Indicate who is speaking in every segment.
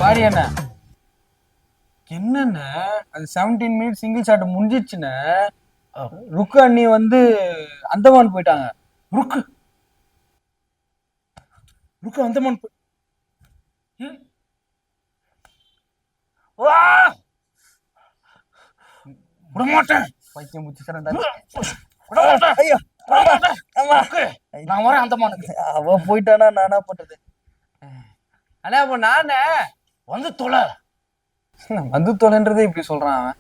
Speaker 1: பாடி என்ன என்னென்ன அது 17 மினிட் சிங்கிள் ஷாட் முடிஞ்சிச்சுன்னு ருக்கு அண்ணி வந்து அந்தமான் போயிட்டாங்க.
Speaker 2: ருக்கு ருக்கு அந்தமான் விடமாட்டேன்.
Speaker 1: பைத்தியம் முடிச்சுறேன்.
Speaker 2: ஐயோ நான் வரேன் அந்தமானுக்கு.
Speaker 1: அவ போயிட்டானா நான் என்ன பண்றது? ஆனா அப்ப நானே
Speaker 2: வந்து தொலை.
Speaker 1: வந்து தொலைன்றதே இப்படி சொல்றான் அவன்.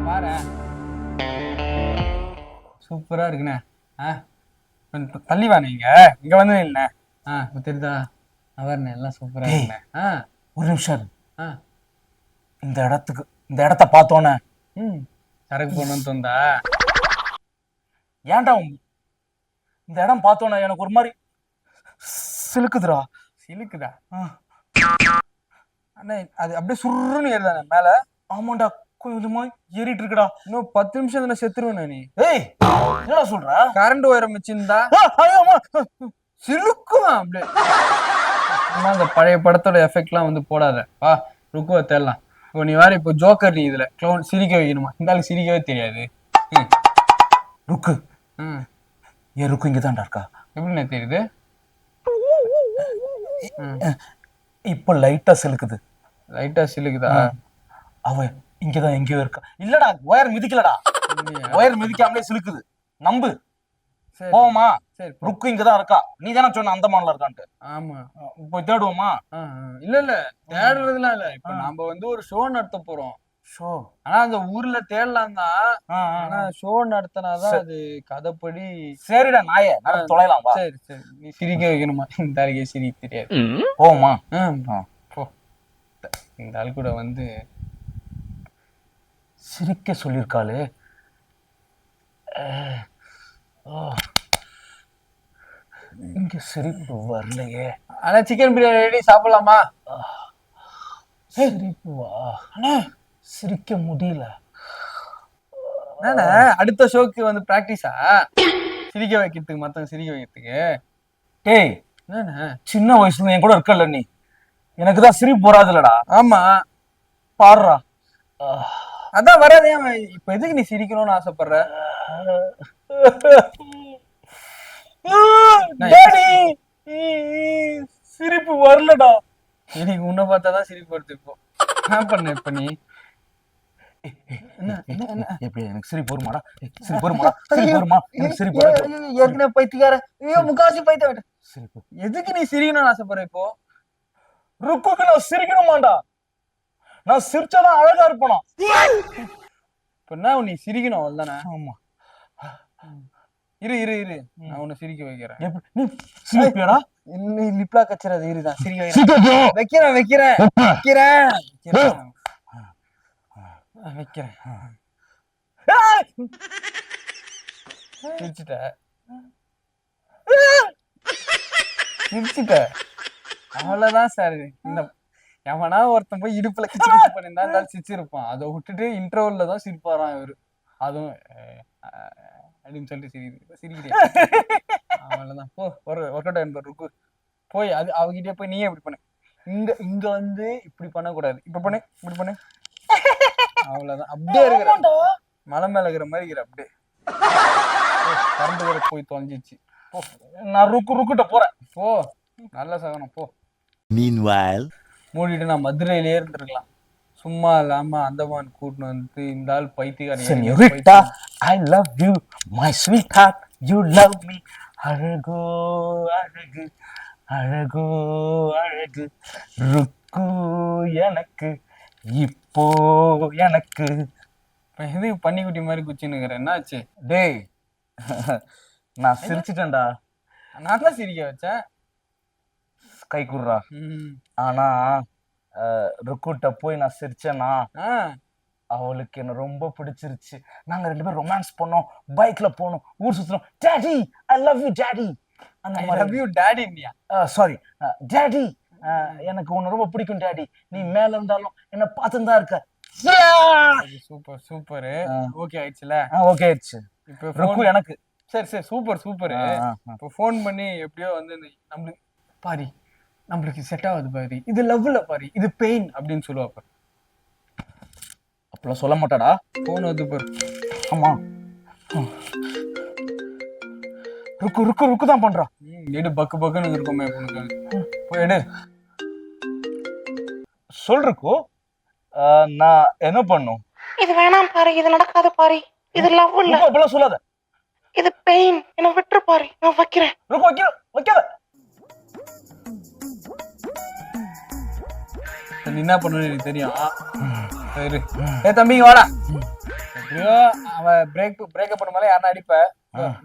Speaker 1: பாரு சூப்பரா இருக்குண்ணே. தள்ளி வாண்ணே, இங்க வந்து இல்ல தெரியுதா அவர்ண்ணே எல்லாம் சூப்பரா இருக்குண்ணே.
Speaker 2: ஒரு நிமிஷம் இந்த இடத்த பார்த்தோன்னே
Speaker 1: சரக்கு போகணும்னு தோந்தா?
Speaker 2: ஏன்டா இந்த இடம் பார்த்தோன்னே எனக்கு ஒரு மாதிரி சிலுக்குதுடா.
Speaker 1: சிலுக்குதா? அண்ணா அது அப்படியே சுருன்னு ஏறுதானே மேல?
Speaker 2: ஆமாண்டா, கொஞ்சமா ஏறிட்டு இருக்குடா.
Speaker 1: இன்னும் 10 நிமிஷம் தானே செத்துருவேன் நீ.
Speaker 2: ஏய் என்னடா சொல்ற?
Speaker 1: கரண்ட் ஒயரம் வச்சிருந்தா சிலுக்குவான் அப்படியே. அந்த பழைய படத்தோட எஃபெக்ட்லாம் வந்து போடாத. வா ருக்குவ தேடலாம். இப்போ நீ வேற இப்போ ஜோக்கர் நீ இதுல க்ளோன் சிரிக்க வைக்கணுமா? இந்த ஆளுக்கு சிரிக்கவே தெரியாது.
Speaker 2: ருக்கு ஏன் ருக்கு இங்கதான்டா இருக்கா?
Speaker 1: எப்படின்னு தெரியுது?
Speaker 2: இப்ப லைட்டா சிலுக்குது.
Speaker 1: லைட்டா சிலுக்குதா?
Speaker 2: அவ இங்கதான் எங்கேயோ இருக்கா. இல்லடா, ஒயர் மிதிக்கலடா. ஒயர் மிதிக்காமலே சிலுக்குது. நம்பு. போவோமா?
Speaker 1: சரி,
Speaker 2: ருக்கு இங்கதான் இருக்கா. நீ தானே சொன்ன அந்தமான்ல இருக்கான்ட்டு.
Speaker 1: ஆமா,
Speaker 2: போய் தேடுவோமா?
Speaker 1: இல்ல தேடுறதுலாம் இல்ல. இப்ப நாம வந்து ஒரு ஷோ நடத்த போறோம்.
Speaker 2: ஷோ?
Speaker 1: ஆனா அந்த ஊர்ல தேடலாம் தான். ஆனா ஷோ நடத்தினாதான் அது கதைப்படி.
Speaker 2: சரிடா நாயே, தொலைலாம்.
Speaker 1: சரி சரி, நீ சிரிக்க வைக்கணுமா? இந்த ஆளுக்கே சிரிக்க தெரியாது.
Speaker 2: போவோமா?
Speaker 1: போ. இந்த ஆள் கூட வந்து
Speaker 2: சிரிக்க சொல்லியிருக்காளே. இங்க சிரிப்பு வரலையே.
Speaker 1: ஆனா சிக்கன் பிரியாணி ரெடி, சாப்பிடலாமா?
Speaker 2: சிரிப்பு வா. சிரிக்க முடியல.
Speaker 1: அடுத்த ஷோக்கு வந்து பிராக்டிஸா சிரிக்க வைக்கிறதுக்கு, மத்தவங்க சிரிக்க வைக்கிறதுக்கு.
Speaker 2: டேய் சின்ன வயசுல என் கூட இருக்கல நீ, எனக்குதான் சிரிப்பு வராதுலடா.
Speaker 1: ஆமா
Speaker 2: பாடுறா.
Speaker 1: அதான் வராதே. இப்ப எதுக்கு நீ சிரிக்கணும்னு ஆசைப்படுற?
Speaker 2: சிரிப்பு வரலடா.
Speaker 1: எனக்கு உன்னை பார்த்தாதான் சிரிப்பு வருது. இப்போ என்ன பண்ண இப்ப நீ?
Speaker 2: எனக்கு சிரிப்பு வருமாடா? சிரிப்பு வருமாடா? சிரிப்பு வருமா? சிரிப்பு
Speaker 1: ஏற்கனவே பைத்தியார முக்காசி பைத்திய சிரிப்பு. எதுக்கு நீ சிரிக்கணும்னு ஆசைப்படுற இப்போ?
Speaker 2: ருக்குக்கு நான் சிரிக்கணுமாண்டா? நான் சிரிச்சாதான் அழகா இருப்பேனா?
Speaker 1: இப்ப என்ன நீ சிரிக்கணும் அவ்வளவுதானே?
Speaker 2: ஆமா.
Speaker 1: இரு இரு இரு, நான் உன்னை சிரிக்க வைக்கிறேன்.
Speaker 2: நீ சிரிப்பியாடா?
Speaker 1: நீ லிப்லா கச்சறது இருதான். சிரிக்க வைக்கிறேன் வைக்கிறேன் வைக்கிறேன் வைக்கிறேன். சிரிச்சுட்ட சிரிச்சுட்ட அவ்வளவுதான் சார். இந்த எவனா ஒருத்தன் போய் இடுப்புல கிச்சு கிச்சு பண்ணியிருந்தா சிரிச்சிருப்பான். அதை விட்டுட்டு இன்டர்வல்ல தான் சிரிப்பாரான் இவரு. அதுவும் அப்படின்னு சொல்லிட்டு சிரிக்கிறேன். அவ்வளவுதான். போ ஒரு ஒர்க் அவுட் என்பது ருக்கு. போய் அது அவகிட்டே போய் நீயே இப்படி பண்ணு. இங்க வந்து இப்படி பண்ணக்கூடாது. இப்ப பண்ணு, இப்படி பண்ணு. அவ்வளவுதான். அப்படியே இருக்கிற மலை மேல இருக்கிற மாதிரி இருக்கிற. அப்படியே கரண்ட் வேற போய் தொலைஞ்சிச்சு. போ,
Speaker 2: நான் ருக்கிட்ட போறேன்.
Speaker 1: போ, நல்ல சகனம் போ.
Speaker 3: Meanwhile,
Speaker 1: மூடிட்டு நான் மதுரையிலேயே இருந்திருக்கலாம். சும்மா இல்லாம அந்தமான் கூட்டின்னு வந்து இந்த ஆள் பைத்தியக்காரன்.
Speaker 2: Señorita, I love you, my sweetheart, you love me. அழகோ அழகு அழகோ அழகு ருக்கு எனக்கு இப்போ எனக்கு.
Speaker 1: எதுக்கு பன்னிக்குட்டி மாதிரி குச்சின்னுக்கிறேன்? என்னாச்சு?
Speaker 2: டேய் நான் சிரிச்சிட்டேன்டா.
Speaker 1: நான் தான் சிரிக்க வச்சேன்.
Speaker 2: கை குடுறா. ஆனா ருக்குட்ட போய் நான் சிரிச்சேன்னா அவளுக்கு என்ன ரொம்ப பிடிச்சிருச்சு. நாங்க 2 பேரும் ரொமான்ஸ் பண்ணோம், பைக்ல போனோம், ஊர் சுத்தணும். Daddy I love you daddy. அந்த மாதிரி
Speaker 1: லவ் யூ டாடி இல்லையா?
Speaker 2: சாரி டாடி, எனக்கு உன்னை ரொம்ப பிடிக்கும் டாடி. நீ மேல இருந்தாலும் என்ன பார்த்துன்னு தான் இருக்க.
Speaker 1: Super super. ஓகே ஆயிடுச்சுல?
Speaker 2: ஓகே ஆயிடுச்சு.
Speaker 1: இப்போ
Speaker 2: ருக்கு எனக்கு
Speaker 1: சரி சரி சூப்பர் சூப்பர். இப்போ ஃபோன் பண்ணி எப்படியோ வந்து நம்மளுக்கு பாரி நம்மளுக்கு செட் ஆகுது பாரி, இது லவ்ல பாரி, இது பெயின் அப்படின்னு சொல்லுவா பாரு.
Speaker 2: அப்பெல்லாம் சொல்ல மாட்டாடா.
Speaker 1: போன் வந்து பாரு.
Speaker 2: ஆமா ருக்கு ருக்கு ருக்கு தான் பண்றா.
Speaker 1: எடு பக்கு பக்குன்னு இருக்குமே பொண்ணுக்கு. போய் எடு.
Speaker 2: சொல்றக்கோ நான் என்ன பண்ணும்?
Speaker 3: இது வேணாம் பாரு, இது நடக்காத பாரு, இது லவ் இல்ல,
Speaker 2: அப்பெல்லாம் சொல்லாத.
Speaker 3: இது பெயின், என்ன விட்டுரு பாரு, நான் வைக்கிறேன்.
Speaker 2: ருக்கு வைக்காத வைக்காத.
Speaker 1: நீ என்ன பண்ணுன்னு எனக்கு தெரியும். சரி ஏ தம்பி வாடா. எப்படியோ அவன் பிரேக்கப் பண்ண மேலே யாருன்னா அடிப்ப,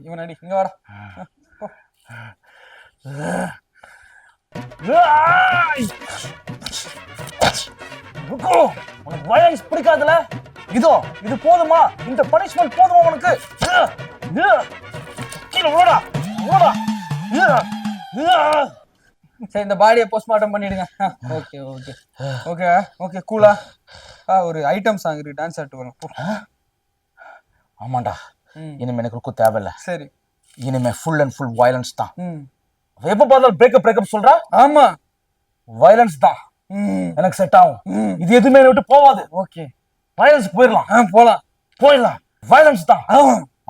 Speaker 1: இவன் அடி. இங்க வாடா.
Speaker 2: உனக்கு வயலன்ஸ் பிடிக்காதுல? இதோ இது போதுமா? இந்த பனிஷ்மெண்ட் போதுமா உனக்கு? கீழே விழுடா விழுடா.
Speaker 1: சரி இந்த பாடியை போஸ்ட்மார்ட்டம் பண்ணிடுங்க. ஓகே ஓகே ஓகே ஓகே கூலா. ஒரு ஐட்டம் சாங் இருக்கு, டான்ஸ் ஆட்டு வரும்.
Speaker 2: ஆமாண்டா, இனிமே எனக்கு ருக்கு தேவையில்ல.
Speaker 1: சரி
Speaker 2: இனிமே ஃபுல் அண்ட் ஃபுல் வயலன்ஸ் தான். எப்ப பார்த்தாலும் பிரேக்கப் பிரேக்கப் சொல்றா? ஆமா வயலன்ஸ் தான் எனக்கு செட் ஆகும். இது எதுவுமே விட்டு போவாது.
Speaker 1: ஓகே
Speaker 2: வயலன்ஸ் போயிடலாம். போயிடலாம் வயலன்ஸ் தான்.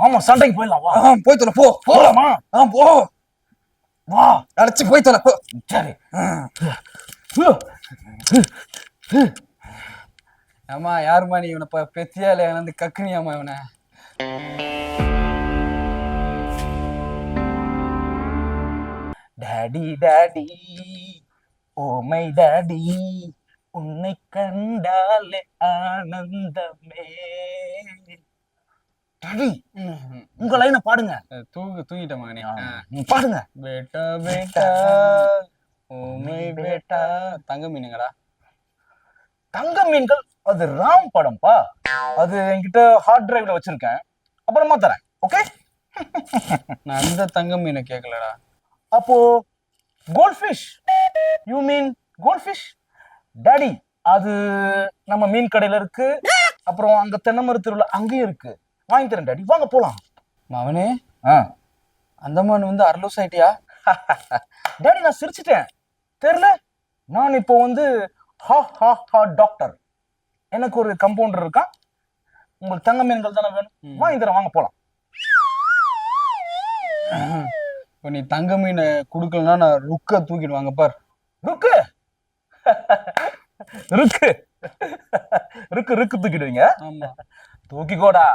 Speaker 2: ஆமா சண்டைக்கு போயிடலாம். வா
Speaker 1: போய் தொலை போ.
Speaker 2: போலாமா?
Speaker 1: போ
Speaker 2: வா
Speaker 1: அழைச்சி போய் தொலை போ.
Speaker 2: சரி.
Speaker 1: ஆமா யாருமா நீ? இவனை பெத்தியா இல்ல வந்து கக்குனியாமா இவனை?
Speaker 2: Daddy daddy oh my daddy, உன்னை கண்டாலே ஆனந்தமே. டாடி உங்க லைனை பாடுங்க.
Speaker 1: தூங்கிட்ட மகனே.
Speaker 2: பாடுங்க.
Speaker 1: பேட்டா பேட்டா ஓ மை பேட்டா. தங்க மீனுங்கடா.
Speaker 2: தங்க மீன்கள் அது ராம் படம்பா. அது என்கிட்ட ஹார்ட் டிரைவ்ல வச்சிருக்கேன், அப்புறமா தரேன். ஓகே
Speaker 1: நான் அந்த தங்க மீனை கேட்கலடா.
Speaker 2: அப்போ gold fish. You mean gold fish? Daddy அது நம்ம மீன் கடையில இருக்கு, அப்புறம் அங்க தென்னை மரத்துல அங்கேயும் இருக்கு. வாங்கி தரேன் டாடி, வாங்க போலாம்.
Speaker 1: மவனே அந்தமான் வந்து அரலூஸ் ஆயிட்டியா?
Speaker 2: டாடி நான் சிரிச்சிட்டேன் தெரியல. நான் இப்போ வந்து டாக்டர். எனக்கு ஒரு கம்பவுண்டர் இருக்கான். உங்களுக்கு தங்க மீன்கள் தானே வேணும், வாங்கி தரேன், வாங்க போலாம்.
Speaker 1: இப்போ நீ தங்க மீனை குடுக்கலன்னா நான் ருக்க தூக்கிடுவாங்க பார்.
Speaker 2: ருக்கு ருக்கு ருக்கு ருக்கு தூக்கிடுவீங்க?
Speaker 1: ஆமா
Speaker 2: தூக்கிக்கோடா.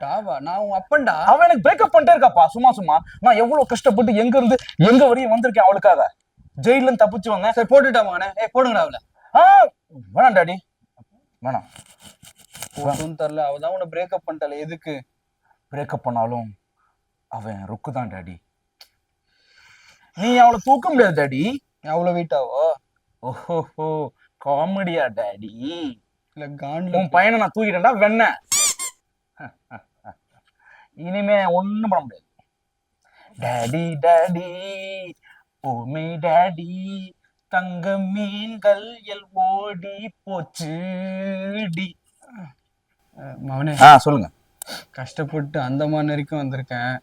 Speaker 1: டாவா நான் உன் அப்பன்டா.
Speaker 2: அவன் எனக்கு பிரேக்கப் பண்ணிட்டே இருக்காப்பா சும்மா சும்மா. நான் எவ்வளவு கஷ்டப்பட்டு எங்க இருந்து எங்க வரையும் வந்திருக்கேன் அவளுக்காக. ஜெயில இருந்து தப்பிச்சு வந்தேன்.
Speaker 1: சரி போட்டுட்டா மகனே. போடுங்கடா அவளை.
Speaker 2: வேணாம் டாடி வேணாம்.
Speaker 1: போட்டும் தரல, அவதான் உன்னை பிரேக்கப் பண்ணிட்டால. எதுக்கு
Speaker 2: பிரேக்கப் பண்ணாலும் அவன் ருக்கு தான் டாடி. நீ அவளை தூக்க முடியாது டாடி.
Speaker 1: அவ்வளவு வெயிட்டாவோ?
Speaker 2: ஓஹோ காமெடியா டாடி?
Speaker 1: இல்ல கான்ல
Speaker 2: உன் பையனை நான் தூக்கிட்டேன்டா வெண்ண. இனிமே ஒண்ணும் பண்ண முடியாது. டாடி டாடி ஓமே டாடி, தங்க மீன்கள் எல் ஓடி போச்சுடி.
Speaker 1: மவனே
Speaker 2: சொல்லுங்க.
Speaker 1: கஷ்டப்பட்டு அந்தமான் வரைக்கும் வந்திருக்கேன்.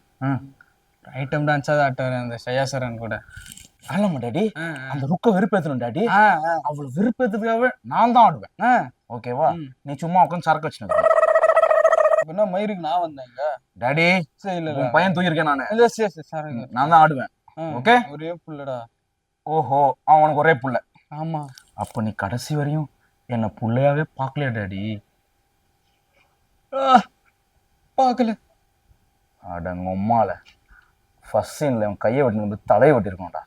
Speaker 1: ஐட்டம் டான்ஸாவது ஆட்டுவாரு அந்த ஷயாசரன் கூட.
Speaker 2: ஆலாமா டாடி, அந்த ருக்க வெறுப்பேத்தணும் டாடி. அவளை வெறுப்பேத்துறதுக்காக நான் தான் ஆடுவேன். ஓகேவா? நீ சும்மா உட்காந்து சரக்கு வச்சுன்னு.
Speaker 1: என்ன மயிருக்கு நான் வந்தேங்க
Speaker 2: டாடி.
Speaker 1: சரி இல்ல
Speaker 2: உன் பையன் தூக்கிருக்கேன் நானு.
Speaker 1: இல்ல சரி சரி
Speaker 2: நான் தான் ஆடுவேன். ஓகே
Speaker 1: ஒரே புள்ளடா.
Speaker 2: ஓஹோ அவன் உனக்கு ஒரே புள்ள.
Speaker 1: ஆமா
Speaker 2: அப்ப நீ கடைசி வரையும் என்ன புள்ளையாவே பாக்கலையா டாடி?
Speaker 1: பாக்கல.
Speaker 2: அடங்க உம்மால ஃபர்ஸ்ட் சீன்ல அவன் கையை வெட்டி வந்து தலையை வெட்டிருக்கோம்டா.